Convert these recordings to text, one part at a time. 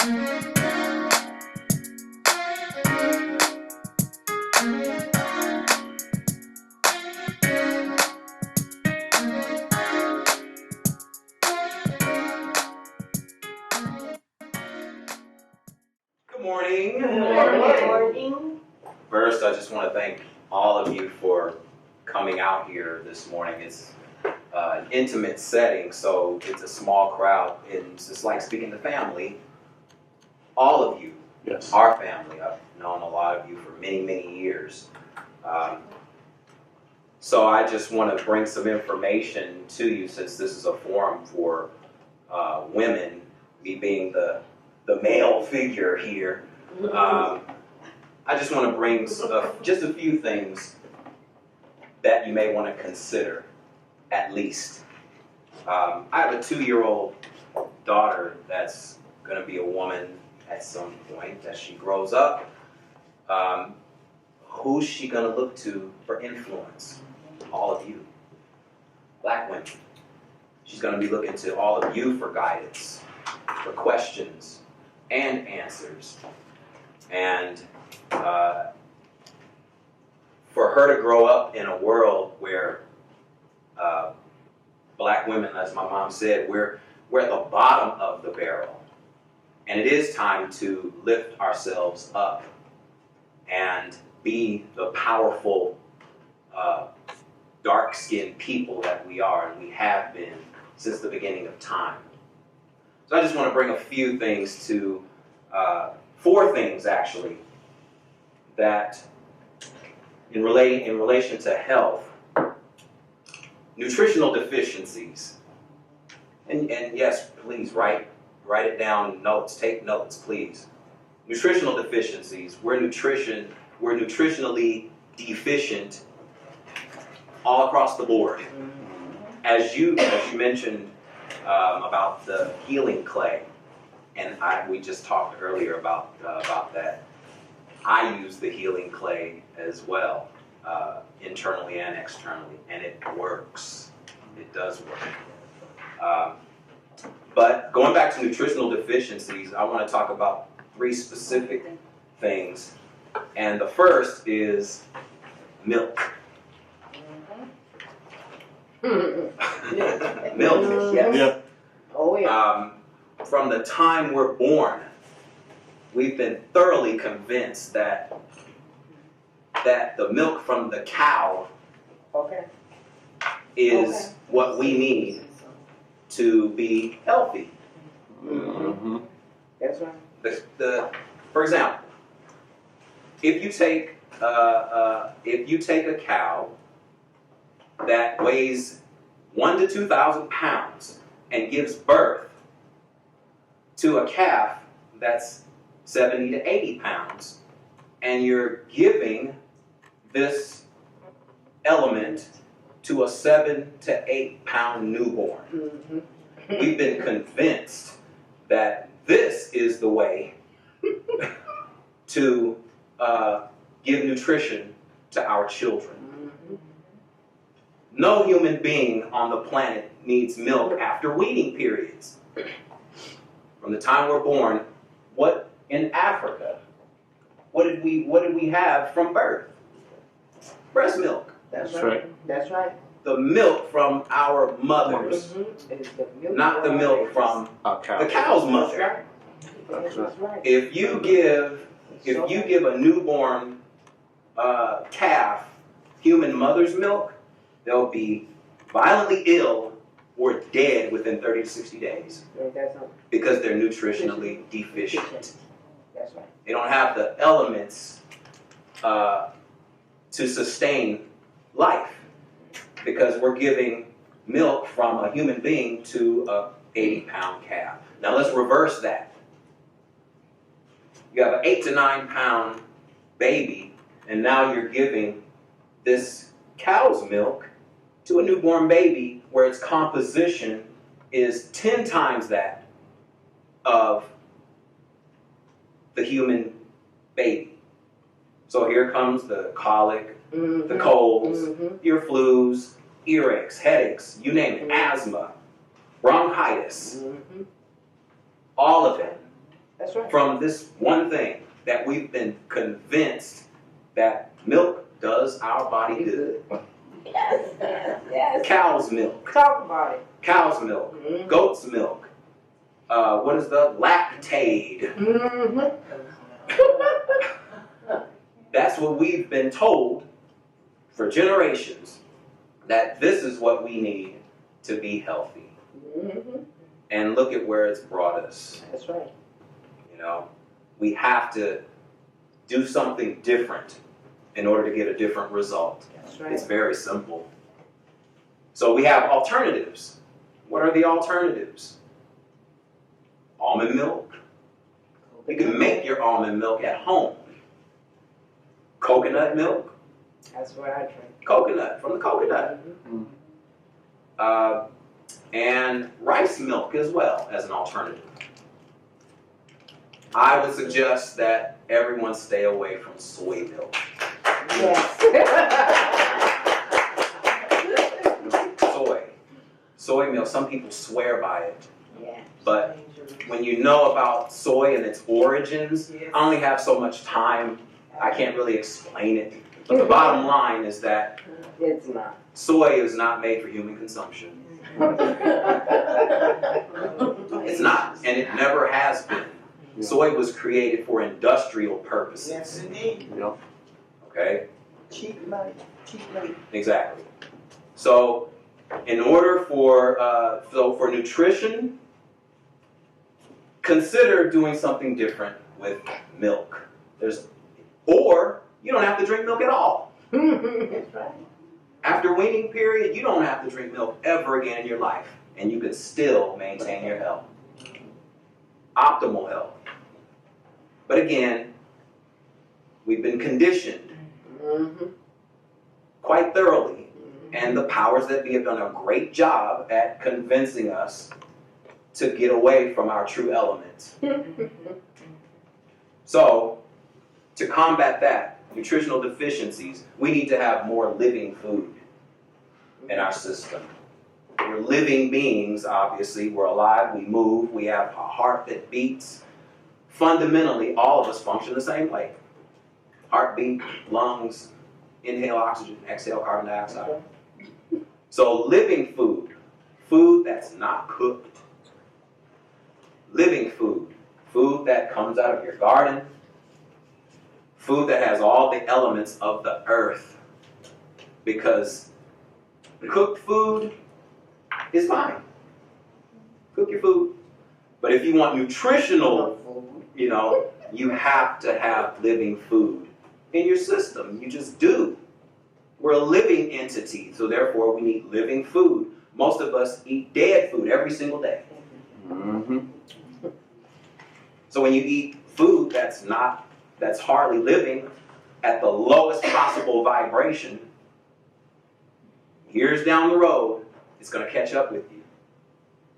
Good morning. Good morning. First, I just want to thank all of you for coming out here this morning. It's an intimate setting, so it's a small crowd. It's just like speaking to family. All of you, Yes. our family. I've known a lot of you for many, many years. So I just want to bring some information to you, since this is a forum for women, me being the male figure here. I just want to bring just a few things that you may want to consider, at least. I have a 2-year-old daughter that's going to be a woman at some point as she grows up. Who's she going to look to for influence? All of you. Black women. She's going to be looking to all of you for guidance, for questions and answers. And for her to grow up in a world where black women, as my mom said, we're at the bottom of the barrel. And it is time to lift ourselves up and be the powerful, dark-skinned people that we are and we have been since the beginning of time. So I just want to bring a few things to, 4 things actually, that in relation to health, nutritional deficiencies, and yes, please write it down, notes, take notes, please. Nutritional deficiencies, we're nutritionally deficient all across the board. As you mentioned about the healing clay, and we just talked earlier about that. I use the healing clay as well, internally and externally, and it works. It does work. But going back to nutritional deficiencies, I want to talk about 3 specific things, and the first is milk. Milk, yes. Yep. Oh yeah. From the time we're born, we've been thoroughly convinced that the milk from the cow is what we need to be healthy. Mm-hmm. That's right. For example, if you take a cow that weighs 1,000 to 2,000 pounds and gives birth to a calf that's 70 to 80 pounds, and you're giving this element to a 7 to 8 pound newborn. Mm-hmm. We've been convinced that this is the way to give nutrition to our children. No human being on the planet needs milk after weaning periods. From the time we're born, what in Africa, what did we have from birth? Breast milk. That's That's right. right. That's right. The milk from our mothers, not the milk from the cow's That's mother. right. That's right. If you give a newborn calf human mother's milk, they'll be violently ill or dead within 30 to 60 days That's right. because they're nutritionally deficient. That's right. They don't have the elements to sustain life because we're giving milk from a human being to a 80-pound calf. Now let's reverse that. You have an 8 to 9 pound baby, and now you're giving this cow's milk to a newborn baby where its composition is 10 times that of the human baby. So here comes the colic, the colds, your flus, earaches, headaches, you name it, asthma, bronchitis, all of it That's right. from this one thing that we've been convinced that milk does our body good. Yes. Yes. Cow's milk. Talk about it. Cow's milk. Mm-hmm. Goat's milk. What is the lactate? Mm-hmm. That's what we've been told for generations, that this is what we need to be healthy. Mm-hmm. And look at where it's brought us. That's right. You know, we have to do something different in order to get a different result. That's right. It's very simple. So we have alternatives. What are the alternatives? Almond milk. You can make your almond milk at home. Coconut milk. That's what I drink. Coconut, from the coconut. Mm-hmm. And rice milk as well as an alternative. I would suggest that everyone stay away from soy milk. Yes. Soy milk, some people swear by it. Yeah. But when you know about soy and its origins, I only have so much time. I can't really explain it. But the bottom line is that It's not. soy is not made for human consumption. It's not, and it never has been. Soy was created for industrial purposes. Yes, indeed. Okay? Cheap money. Cheap money. Exactly. So, in order for for nutrition, consider doing something different with milk. Or you don't have to drink milk at all. That's right. After weaning period, you don't have to drink milk ever again in your life, and you can still maintain your health. Optimal health. But again, we've been conditioned quite thoroughly, and the powers that be have done a great job at convincing us to get away from our true elements. So, to combat that, nutritional deficiencies, we need to have more living food in our system. We're living beings, obviously. We're alive, we move, we have a heart that beats. Fundamentally, all of us function the same way. Heartbeat, lungs, inhale oxygen, exhale carbon dioxide. So living food, food that's not cooked. Living food, food that comes out of your garden, food that has all the elements of the earth. Because cooked food is fine. Cook your food. But if you want nutritional, you have to have living food in your system. You just do. We're a living entity, so therefore we need living food. Most of us eat dead food every single day. So when you eat food that's hardly living at the lowest possible vibration, years down the road, it's going to catch up with you.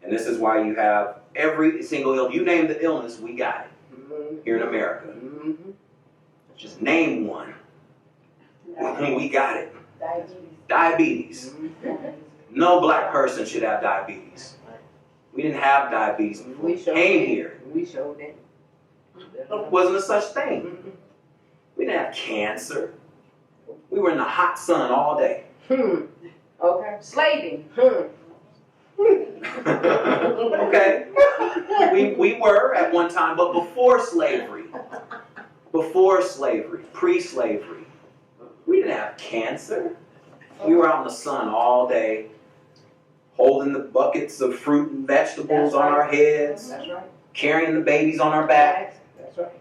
And this is why you have every single illness. You name the illness, we got it here in America. Just name one. We got it. Diabetes. No black person should have diabetes. We didn't have diabetes before we came here. We showed it. It wasn't a such thing. We didn't have cancer. We were in the hot sun all day. Okay. Slaving. Okay. We were at one time, but before slavery, pre-slavery, we didn't have cancer. We were out in the sun all day, holding the buckets of fruit and vegetables on our heads, That's right. carrying the babies on our backs, That's right.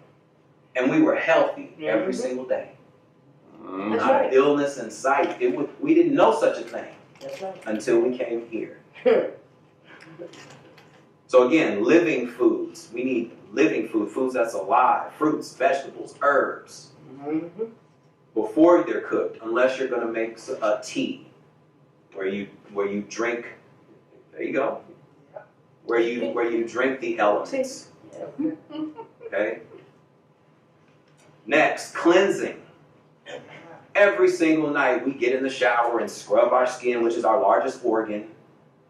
and we were healthy every single day. That's Not right. an illness in sight. We didn't know such a thing That's right. until we came here. So again, living foods. We need living food, foods that's alive, fruits, vegetables, herbs. Before they're cooked, unless you're going to make a tea, where you drink. There you go. Where you drink the elements. Okay. Next, cleansing. Every single night we get in the shower and scrub our skin, which is our largest organ.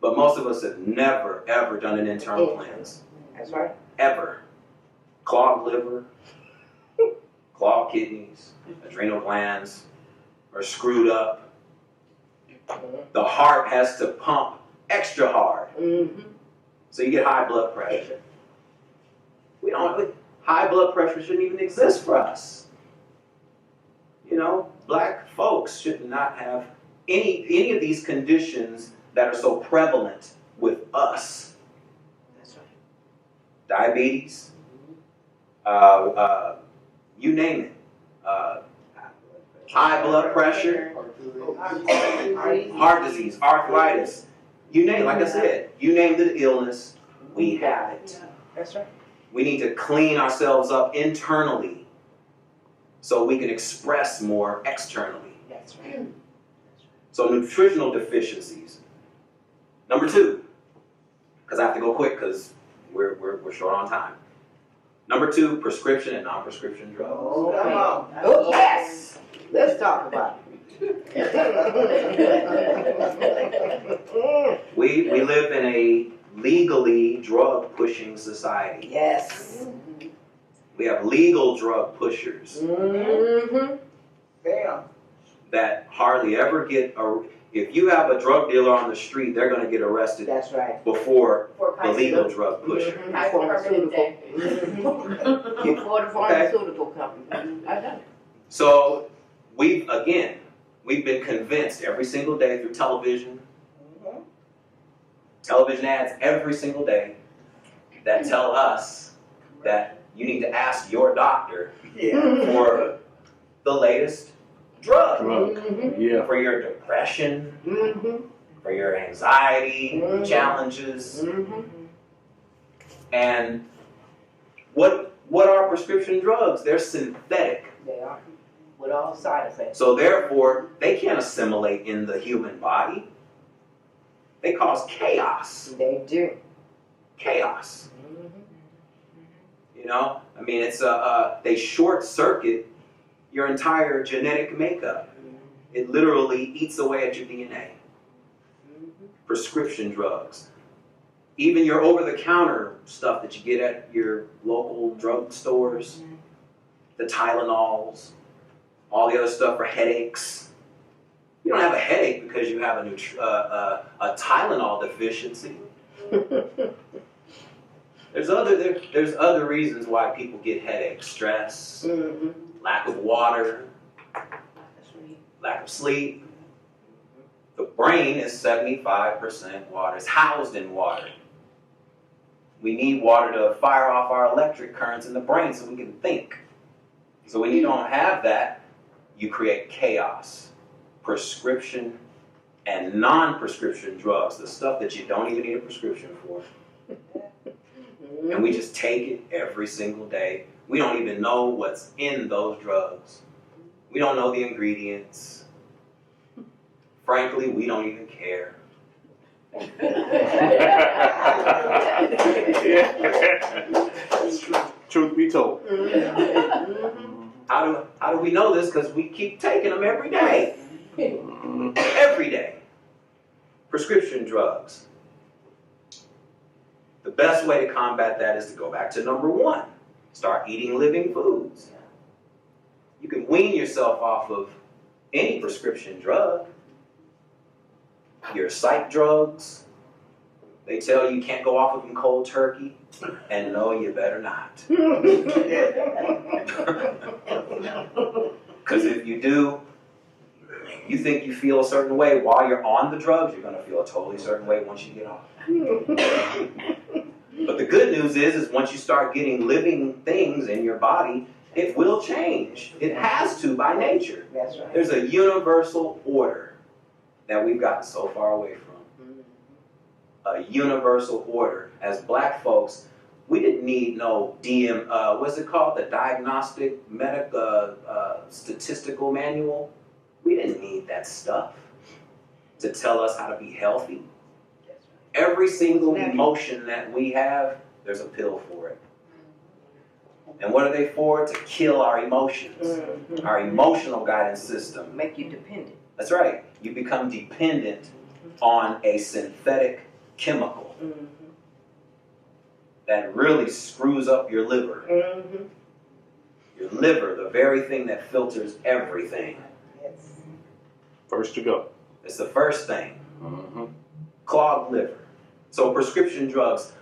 But most of us have never, ever done an internal cleanse. That's right. Ever. clogged liver, clogged kidneys, adrenal glands are screwed up. The heart has to pump extra hard. So you get high blood pressure. High blood pressure shouldn't even exist for us. You know, black folks should not have any of these conditions that are so prevalent with us. That's right. Diabetes, you name it. High blood pressure, heart disease, arthritis. You name, like I said, you name the illness, we have it. That's right. We need to clean ourselves up internally so we can express more externally. That's right. So nutritional deficiencies. Number 2, because I have to go quick because we're short on time. Number 2, prescription and non-prescription drugs. Oh, come on. Oh, yes. Let's talk about it. We live in a legally drug-pushing society. Yes. We have legal drug pushers that hardly ever get if you have a drug dealer on the street, they're going to get arrested. That's right. Before the legal drug pusher. Pharmaceutical. Before the pharmaceutical company. I know. So we've been convinced every single day through television ads every single day that tell us that you need to ask your doctor for the latest drug. For your depression, for your anxiety challenges. And what are prescription drugs? They're synthetic. They are. With all side effects. So therefore, they can't assimilate in the human body. They cause chaos. They do. Chaos. You know, I mean, it's they short circuit your entire genetic makeup. It literally eats away at your DNA. Prescription drugs. Even your over-the-counter stuff that you get at your local drug stores, the Tylenols, all the other stuff for headaches. You don't have a headache because you have a Tylenol deficiency. There's other reasons why people get headaches: stress, lack of water, lack of sleep. The brain is 75% water. It's housed in water. We need water to fire off our electric currents in the brain so we can think. So when you don't have that, you create chaos. Prescription and non-prescription drugs, the stuff that you don't even need a prescription for. And we just take it every single day. We don't even know what's in those drugs. We don't know the ingredients. Frankly, we don't even care. Truth be told. How do we know this? Because we keep taking them every day. Every day. Prescription drugs. The best way to combat that is to go back to number 1. Start eating living foods. You can wean yourself off of any prescription drug. Your psych drugs, they tell you can't go off of them cold turkey, and no, you better not. Because if you do, you think you feel a certain way while you're on the drugs, you're going to feel a totally certain way once you get off. But the good news is once you start getting living things in your body, it will change. It has to by nature. That's right. There's a universal order that we've gotten so far away from. A universal order. As black folks, we didn't need no what's it called? The Diagnostic Statistical Manual. We didn't need that stuff to tell us how to be healthy. Every single emotion that we have, there's a pill for it. And what are they for? To kill our emotions. Our emotional guidance system. Make you dependent. That's right. You become dependent on a synthetic chemical that really screws up your liver. Mm-hmm. Your liver, the very thing that filters everything. Yes. First to go. It's the first thing. Mm-hmm. Clogged liver. So prescription drugs,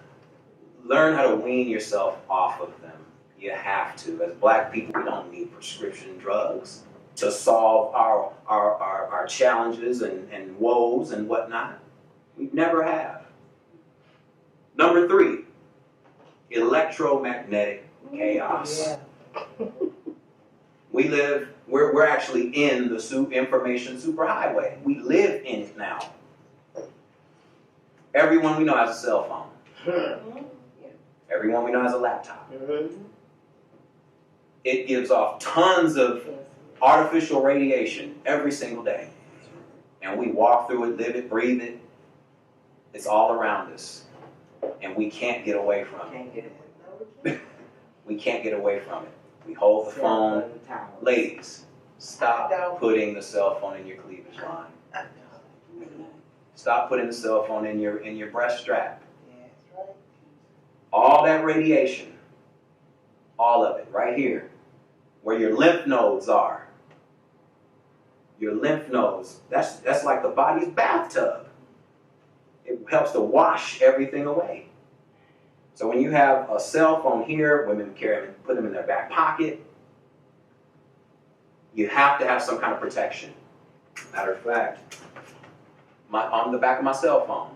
learn how to wean yourself off of them. You have to. As black people, we don't need prescription drugs to solve our challenges and woes and whatnot. We never have. Number 3, electromagnetic chaos. Yeah. We're actually in the information superhighway. We live in it now. Everyone we know has a cell phone. Everyone we know has a laptop. Mm-hmm. It gives off tons of artificial radiation every single day. And we walk through it, live it, breathe it. It's all around us. And we can't get away from it. Can't get it. We can't get away from it. We hold the phone. Ladies, stop putting the cell phone in your cleavage line. Stop putting the cell phone in your breast strap. All that radiation, all of it, right here, where your lymph nodes are. Your lymph nodes, that's like the body's bathtub. It helps to wash everything away. So when you have a cell phone here, women carry them, put them in their back pocket. You have to have some kind of protection. Matter of fact, on the back of my cell phone,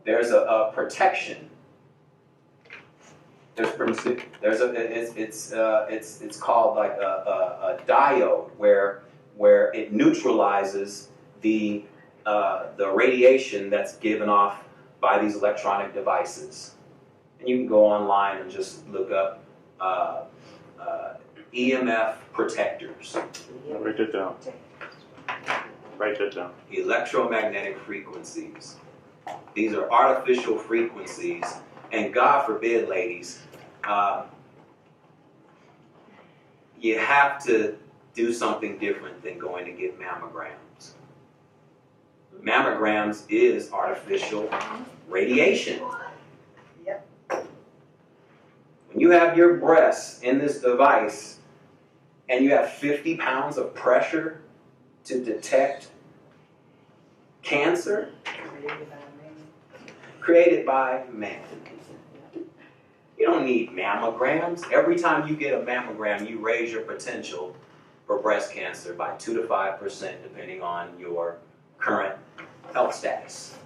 there's a protection. It's called like a diode where it neutralizes the radiation that's given off by these electronic devices. And you can go online and just look up EMF protectors. Write that down. Write that down. Electromagnetic frequencies. These are artificial frequencies. And God forbid, ladies, you have to do something different than going to get mammograms. Mammograms is artificial radiation. Yep. When you have your breasts in this device and you have 50 pounds of pressure to detect cancer created by man. You don't need mammograms. Every time you get a mammogram, you raise your potential for breast cancer by 2 to 5%, depending on your current health status.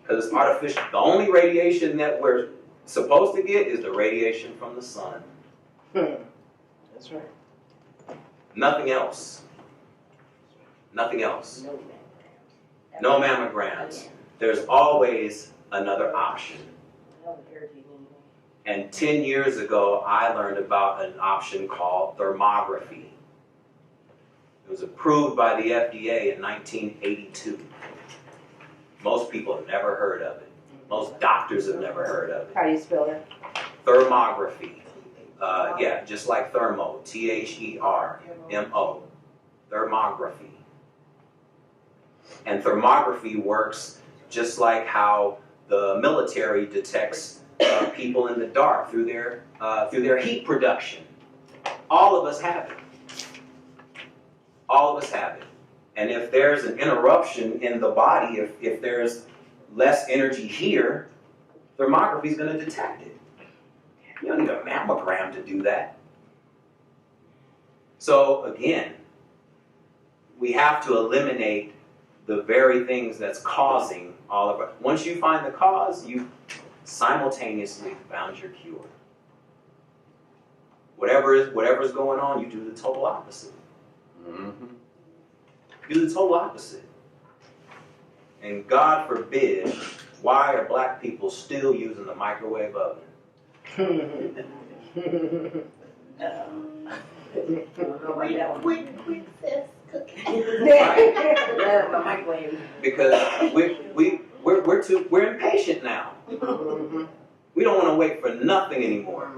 Because it's artificial. The only radiation that we're supposed to get is the radiation from the sun. That's right. Nothing else. Nothing else. No mammograms. No mammograms. There's always another option. And 10 years ago, I learned about an option called thermography. It was approved by the FDA in 1982. Most people have never heard of it. Most doctors have never heard of it. How do you spell it? Thermography. Yeah, just like thermo. T-H-E-R-M-O. Thermography. And thermography works just like how the military detects people in the dark through their heat production. All of us have it. All of us have it. And if there's an interruption in the body, if there's less energy here, thermography is going to detect it. You don't need a mammogram to do that. So again, we have to eliminate the very things that's causing all of it. Once you find the cause, you simultaneously found your cure. Whatever's going on, you do the total opposite. Mm-hmm. You do the total opposite. And God forbid, why are black people still using the microwave oven? Quick says cooking. Love my microwave. Because we're impatient now. We don't want to wait for nothing anymore.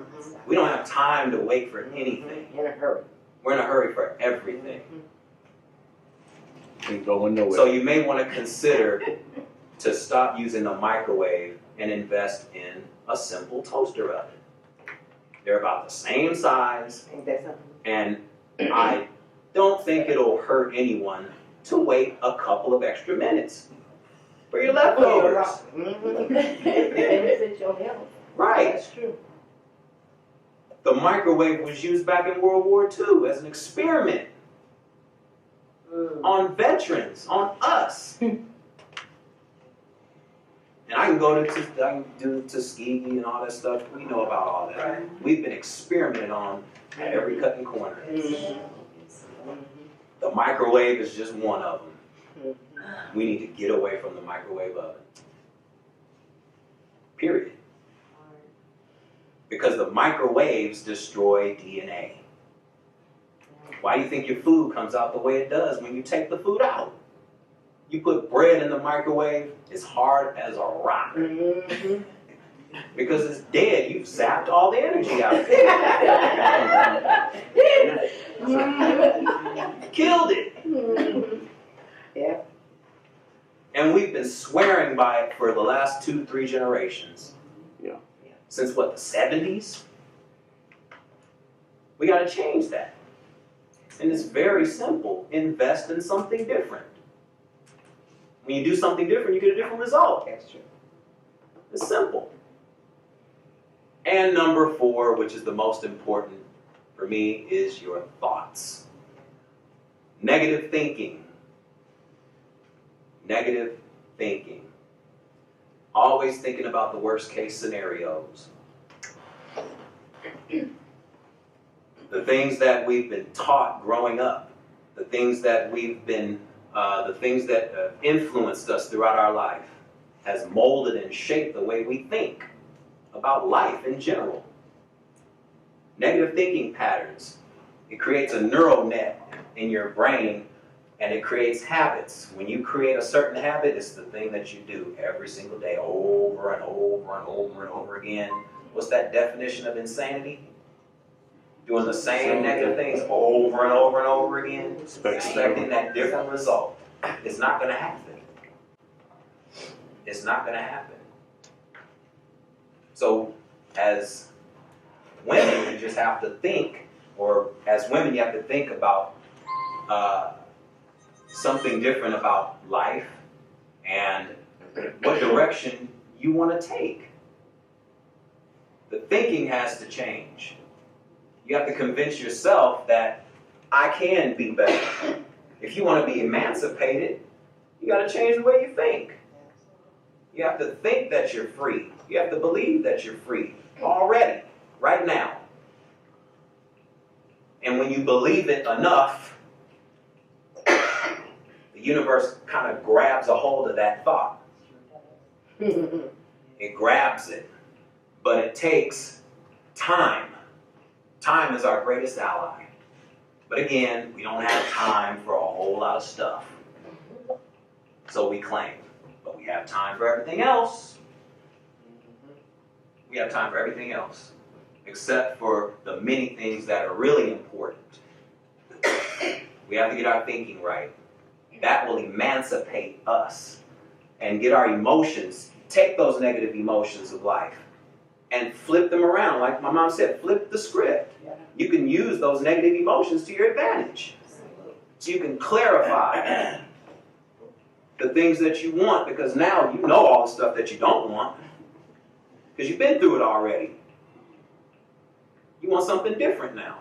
We don't have time to wait for anything. In a hurry. We're in a hurry for everything. Ain't going nowhere. So you may want to consider to stop using the microwave and invest in a simple toaster oven. They're about the same size, Ain't that something? and I don't think it'll hurt anyone to wait a couple of extra minutes for your leftovers. Benefit your health. Right. That's true. The microwave was used back in World War II as an experiment on veterans, on us. And I can go to do Tuskegee and all that stuff. We know about all that. Right. We've been experimented on at every cut and corner. The microwave is just one of them. We need to get away from the microwave oven. Period. Because the microwaves destroy DNA. Why do you think your food comes out the way it does when you take the food out? You put bread in the microwave, it's hard as a rock. Because it's dead, you've zapped all the energy out of it. Killed it. Yeah. And we've been swearing by it for the last 2-3 generations. Yeah. Since what, the 70s? We gotta change that. And it's very simple. Invest in something different. When you do something different, you get a different result. That's true. It's simple. And number 4, which is the most important for me, is your thoughts. Negative thinking. Negative thinking. Always thinking about the worst case scenarios. The things that we've been taught growing up, the things that we've been, influenced us throughout our life, has molded and shaped the way we think about life in general. Negative thinking patterns. It creates a neural net in your brain, and it creates habits. When you create a certain habit, it's the thing that you do every single day, over and over and over and over again. What's that definition of insanity? Doing the same negative things over and over and over again, expecting that different result. It's not going to happen. It's not going to happen. So, as women, you just have to think, or as women, you have to think about something different about life and what direction you want to take. The thinking has to change. You have to convince yourself that I can be better. If you want to be emancipated, you got to change the way you think. You have to think that you're free. You have to believe that you're free already, right now. And when you believe it enough, the universe kind of grabs a hold of that thought. It grabs it. But it takes time. Time is our greatest ally. But again, we don't have time for a whole lot of stuff. So we claim. But we have time for everything else. We have time for everything else. Except for the many things that are really important. We have to get our thinking right. That will emancipate us. And get our emotions, take those negative emotions of life and flip them around. Like my mom said, flip the script. You can use those negative emotions to your advantage. So you can clarify the things that you want, because now you know all the stuff that you don't want, because you've been through it already. You want something different now.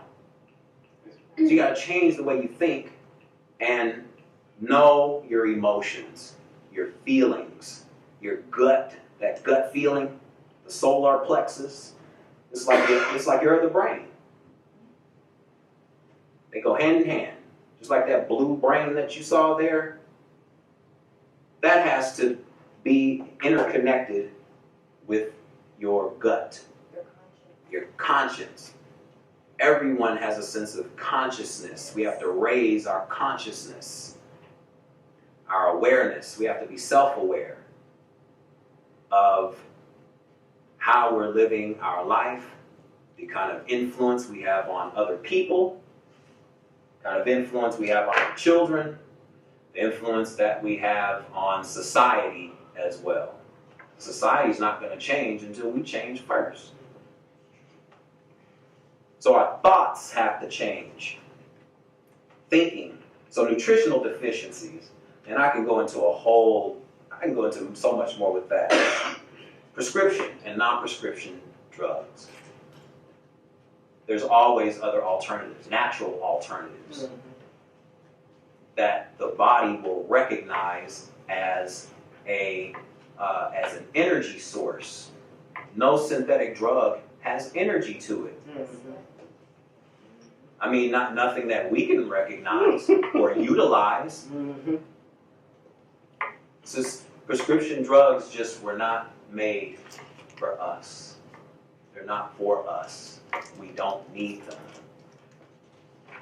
So you got to change the way you think and know your emotions, your feelings, your gut, that gut feeling, the solar plexus. It's like your other brain. They go hand in hand. Just like that blue brain that you saw there, that has to be interconnected with your gut, your conscience. Everyone has a sense of consciousness. We have to raise our consciousness, our awareness. We have to be self-aware of how we're living our life, the kind of influence we have on other people, kind of influence we have on our children, the influence that we have on society as well. Society's not going to change until we change first. So our thoughts have to change. Thinking. So nutritional deficiencies, and I can go into so much more with that. Prescription and non-prescription drugs. There's always other alternatives, natural alternatives, that the body will recognize as an energy source. No synthetic drug has energy to it. I mean, nothing that we can recognize or utilize. It's just prescription drugs just were not made for us. They're not for us. We don't need them.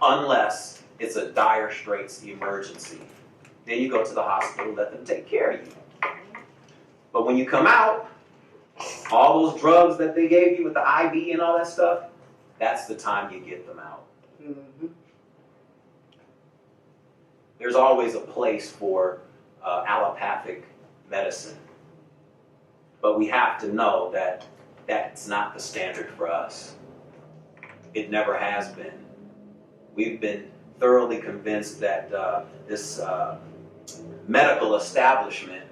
Unless it's a dire straits emergency. Then you go to the hospital, let them take care of you. But when you come out, all those drugs that they gave you with the IV and all that stuff, that's the time you get them out. There's always a place for allopathic medicine. But we have to know that that's not the standard for us. It never has been. We've been thoroughly convinced that this medical establishment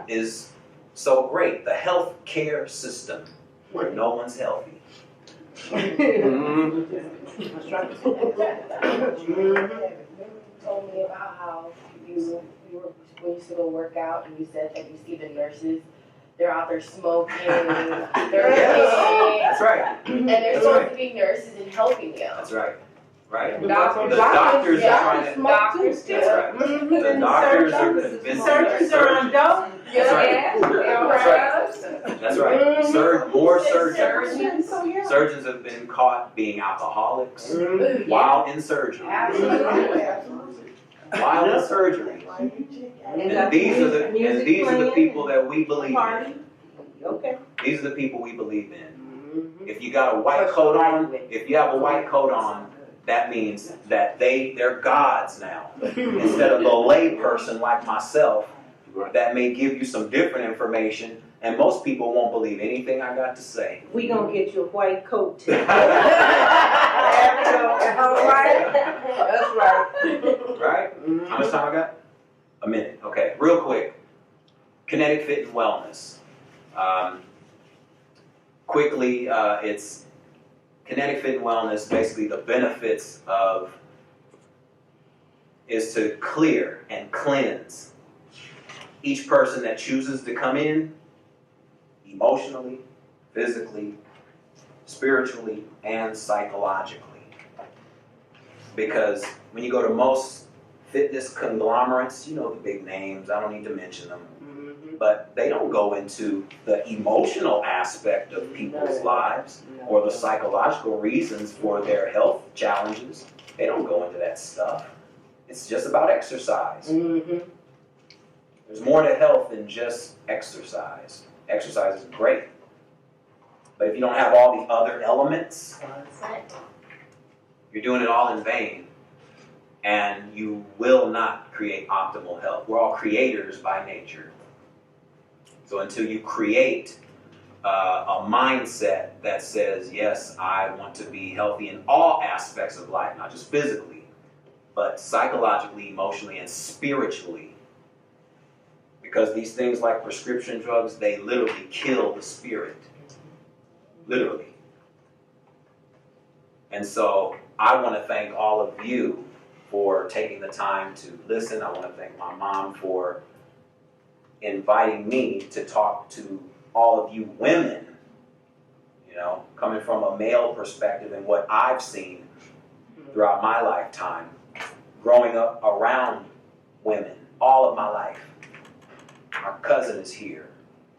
is so great. The health care system where no one's healthy. Told me about how you were when you used to go work out and you said that you see the nurses, they're out there smoking, they're That's right. and they're supposed to be nurses and helping you. That's right. Right. Doctors- The doctors yeah, are trying to. Doctors That's right. The doctors are convincing Surgeons are on dope. That's right. That's right. More surgeons. Surgeons have been caught being alcoholics while in surgery. While in surgery. And these are the people that we believe in. Okay. These are the people we believe in. If you got a white coat on, if you have a white coat on, that means that they're gods now. Instead of the lay person like myself, that may give you some different information, and most people won't believe anything I got to say. We gonna get you a white coat. There we go. All right. That's right. Right? How much time I got? A minute. Okay, real quick. Kennetic-Fit and wellness. Quickly, it's Kennetic-Fit and wellness. Basically, the benefits of is to clear and cleanse each person that chooses to come in, emotionally, physically, spiritually, and psychologically. Because when you go to most fitness conglomerates, you know the big names, I don't need to mention them, but they don't go into the emotional aspect of people's lives or the psychological reasons for their health challenges. They don't go into that stuff. It's just about exercise. There's more to health than just exercise. Exercise is great. But if you don't have all the other elements, you're doing it all in vain. And you will not create optimal health. We're all creators by nature. So until you create a mindset that says, yes, I want to be healthy in all aspects of life, not just physically, but psychologically, emotionally, and spiritually. Because these things like prescription drugs, they literally kill the spirit. Literally. And so I want to thank all of you for taking the time to listen. I want to thank my mom for inviting me to talk to all of you women, you know, coming from a male perspective and what I've seen throughout my lifetime, growing up around women all of my life. My cousin is here.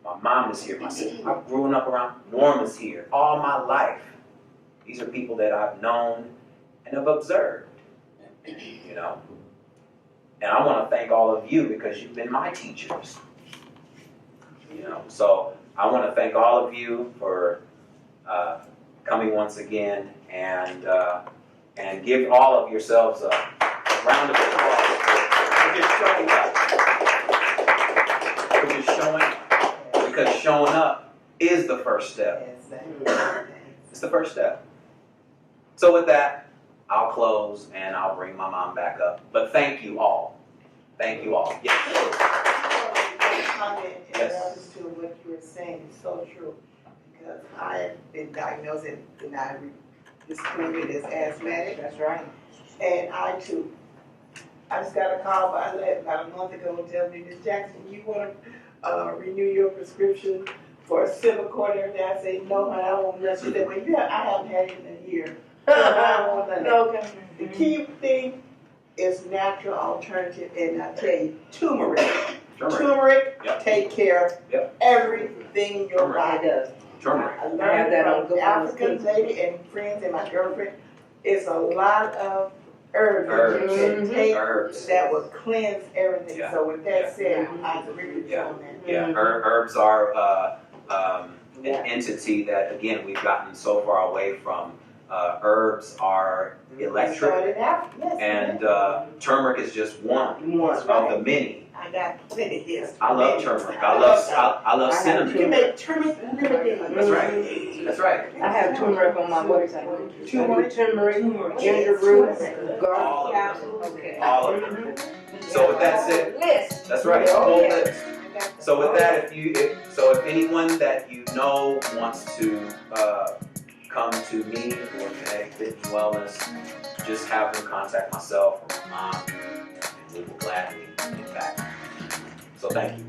My mom is here. I've grown up around. Norma's here. All my life. These are people that I've known and have observed. You know? And I want to thank all of you because you've been my teachers. You know? So I want to thank all of you for coming once again and give all of yourselves a round of applause for just showing up. For just showing up. Because because showing up is the first step. It's the first step. So with that, I'll close and I'll bring my mom back up. But thank you all. Thank you all. Yes. Comment in Yes. regards to what you were saying is so true, because I have been diagnosed and I disclaimed it as asthmatic, That's right. and I too. I just got a call about a month ago telling me, Ms. Jackson, you want to renew your prescription for a Silicone and everything? I said, no, I don't want nothing. She said, well, I haven't had it in a year. I don't want nothing. Okay. The key thing is natural alternative, and I tell you, turmeric. Turmeric Yep. take care of everything in your Turmeric. body. It does. Turmeric. I I have learned that on from Good Morning African Cookies. lady and friends and my girlfriend, it's a lot of herbs Herbs. that you can take Herbs. that will cleanse everything. Yeah. So with that said, I agree with you Yeah. on that. Yeah, herbs are an entity that, again, we've gotten so far away from. Herbs are electric, Started out, yes. and turmeric is just one of the many. I got plenty here. I love turmeric. I love I have cinnamon. You can make turmeric lemonade. That's right. That's right. I have turmeric on my website. Turmeric? Turmeric, ginger root, All garlic of capsule. Okay. All of them. So with that said, List. that's right. Oh, Whole yeah. list. So with that, if anyone that you know wants to come to me or Kennetic-Fit and Wellness, just have them contact myself or my mom, and we will gladly get back. So thank you.